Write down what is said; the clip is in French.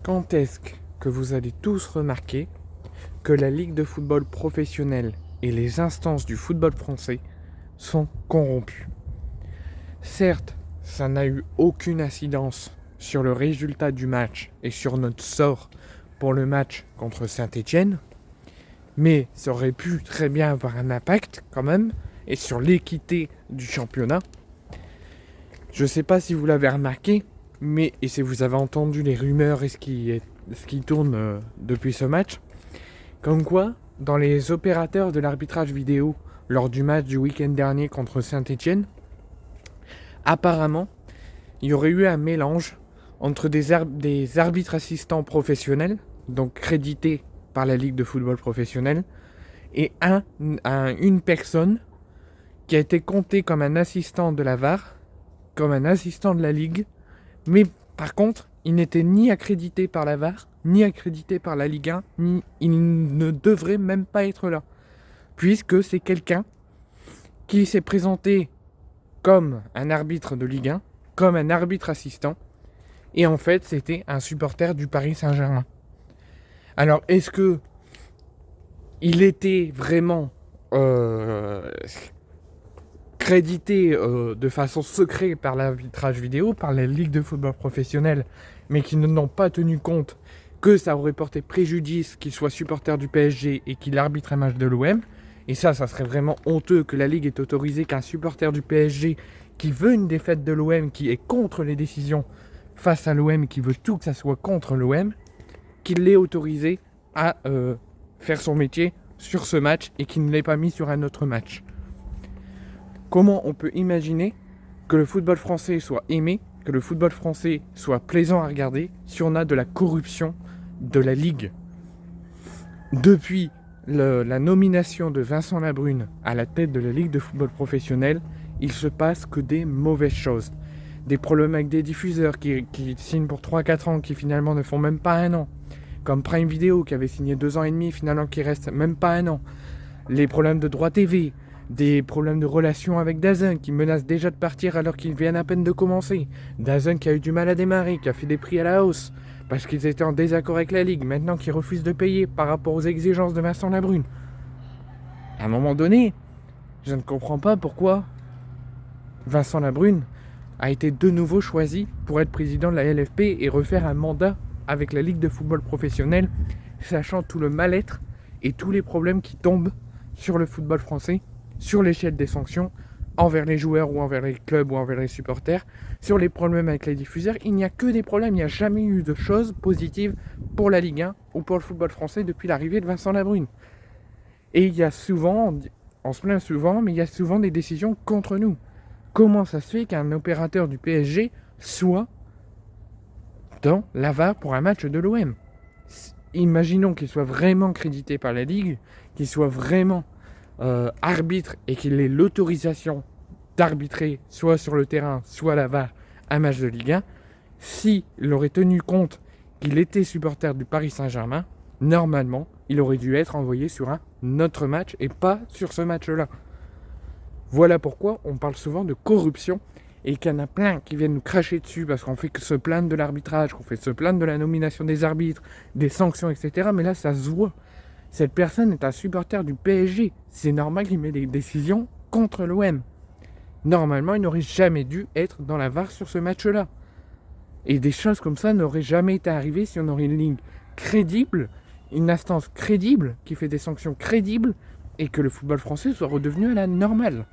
Quand est-ce que vous allez tous remarquer que la Ligue de football professionnelle et les instances du football français sont corrompues? Certes, ça n'a eu aucune incidence sur le résultat du match et sur notre sort pour le match contre Saint-Étienne, mais ça aurait pu très bien avoir un impact quand même et sur l'équité du championnat. Je ne sais pas si vous l'avez remarqué, mais et si vous avez entendu les rumeurs et ce qui tourne depuis ce match, comme quoi, dans les opérateurs de l'arbitrage vidéo lors du match du week-end dernier contre Saint-Étienne, apparemment, il y aurait eu un mélange entre des arbitres assistants professionnels, donc crédités par la Ligue de football professionnel, et une personne qui a été comptée comme un assistant de la VAR, comme un assistant de la Ligue, mais par contre, il n'était ni accrédité par la VAR, ni accrédité par la Ligue 1, il ne devrait même pas être là. Puisque c'est quelqu'un qui s'est présenté comme un arbitre de Ligue 1, comme un arbitre assistant, et en fait, c'était un supporter du Paris Saint-Germain. Alors, est-ce que il était vraiment crédité de façon secrète par l'arbitrage vidéo, par la Ligue de football professionnel, mais qui n'ont pas tenu compte que ça aurait porté préjudice qu'il soit supporter du PSG et qu'il arbitre un match de l'OM. Et ça serait vraiment honteux que la Ligue ait autorisé qu'un supporter du PSG qui veut une défaite de l'OM, qui est contre les décisions face à l'OM, qui veut tout que ça soit contre l'OM, qu'il l'ait autorisé à faire son métier sur ce match et qu'il ne l'ait pas mis sur un autre match. Comment on peut imaginer que le football français soit aimé, que le football français soit plaisant à regarder, si on a de la corruption de la Ligue? Depuis la nomination de Vincent Labrune à la tête de la Ligue de football professionnel, il se passe que des mauvaises choses. Des problèmes avec des diffuseurs qui signent pour 3-4 ans, qui finalement ne font même pas un an. Comme Prime Video qui avait signé 2 ans et demi, finalement qui reste même pas un an. Les problèmes de droit TV, des problèmes de relations avec DAZN qui menacent déjà de partir alors qu'ils viennent à peine de commencer. DAZN qui a eu du mal à démarrer, qui a fait des prix à la hausse parce qu'ils étaient en désaccord avec la Ligue, maintenant qu'ils refusent de payer par rapport aux exigences de Vincent Labrune. À un moment donné, je ne comprends pas pourquoi Vincent Labrune a été de nouveau choisi pour être président de la LFP et refaire un mandat avec la Ligue de football professionnel, sachant tout le mal-être et tous les problèmes qui tombent sur le football français, sur l'échelle des sanctions, envers les joueurs ou envers les clubs ou envers les supporters, sur les problèmes avec les diffuseurs. Il n'y a que des problèmes, il n'y a jamais eu de choses positives pour la Ligue 1 ou pour le football français depuis l'arrivée de Vincent Labrune. Et il y a souvent, on se plaint souvent, mais il y a souvent des décisions contre nous. Comment ça se fait qu'un opérateur du PSG soit dans la VAR pour un match de l'OM? Imaginons qu'il soit vraiment crédité par la Ligue, qu'il soit vraiment arbitre et qu'il ait l'autorisation d'arbitrer soit sur le terrain, soit à la VAR un match de Ligue 1. S'il aurait tenu compte qu'il était supporter du Paris Saint-Germain, normalement, il aurait dû être envoyé sur un autre match et pas sur ce match-là. Voilà pourquoi on parle souvent de corruption et qu'il y en a plein qui viennent nous cracher dessus parce qu'on fait que se plaindre de l'arbitrage, qu'on fait se plaindre de la nomination des arbitres, des sanctions, etc. Mais là, ça se voit. Cette personne est un supporter du PSG. C'est normal qu'il met des décisions contre l'OM. Normalement, il n'aurait jamais dû être dans la VAR sur ce match-là. Et des choses comme ça n'auraient jamais été arrivées si on aurait une ligne crédible, une instance crédible qui fait des sanctions crédibles et que le football français soit redevenu à la normale.